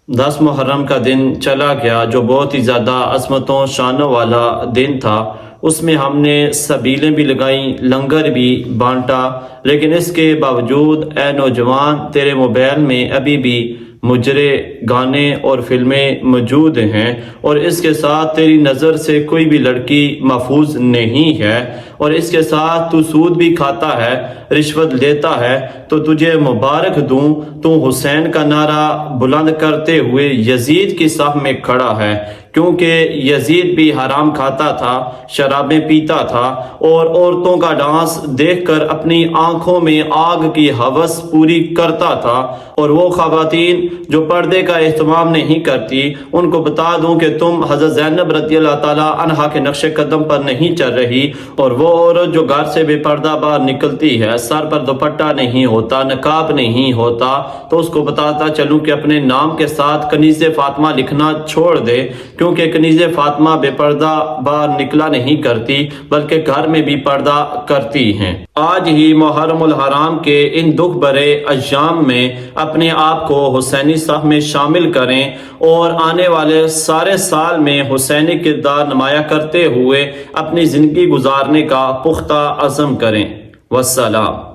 10 محرم کا دن چلا گیا جو بہت ہی زیادہ عظمتوں شانوں والا دن تھا۔ اس میں ہم نے سبیلیں بھی لگائیں، لنگر بھی بانٹا، لیکن اس کے باوجود اے نوجوان، تیرے موبائل میں ابھی بھی مجرے گانے اور فلمیں موجود ہیں، اور اس کے ساتھ تیری نظر سے کوئی بھی لڑکی محفوظ نہیں ہے، اور اس کے ساتھ تو سود بھی کھاتا ہے، رشوت لیتا ہے۔ تو تجھے مبارک دوں، تو حسین کا نعرہ بلند کرتے ہوئے یزید کی صف میں کھڑا ہے، کیونکہ یزید بھی حرام کھاتا تھا، شرابیں پیتا تھا، اور عورتوں کا ڈانس دیکھ کر اپنی آنکھوں میں آگ کی ہوس پوری کرتا تھا۔ اور وہ خواتین جو پردے کا اہتمام نہیں کرتی، ان کو بتا دوں کہ تم حضرت زینب رضی اللہ تعالیٰ عنہا کے نقش قدم پر نہیں چل رہی، اور وہ عورت جو گھر سے بے پردہ باہر نکلتی ہے، سر پر دوپٹہ نہیں ہوتا، نقاب نہیں ہوتا، تو اس کو بتاتا چلوں کہ اپنے نام کے ساتھ کنیز فاطمہ لکھنا چھوڑ دے، کیونکہ کنیز فاطمہ بے پردہ باہر نکلا نہیں کرتی بلکہ گھر میں بھی پردہ کرتی ہیں۔ آج ہی محرم الحرام کے ان دکھ بھرے ایام میں اپنے آپ کو حسینی صف میں شامل کریں، اور آنے والے سارے سال میں حسینی کردار نمایاں کرتے ہوئے اپنی زندگی گزارنے کا پختہ عزم کریں۔ والسلام۔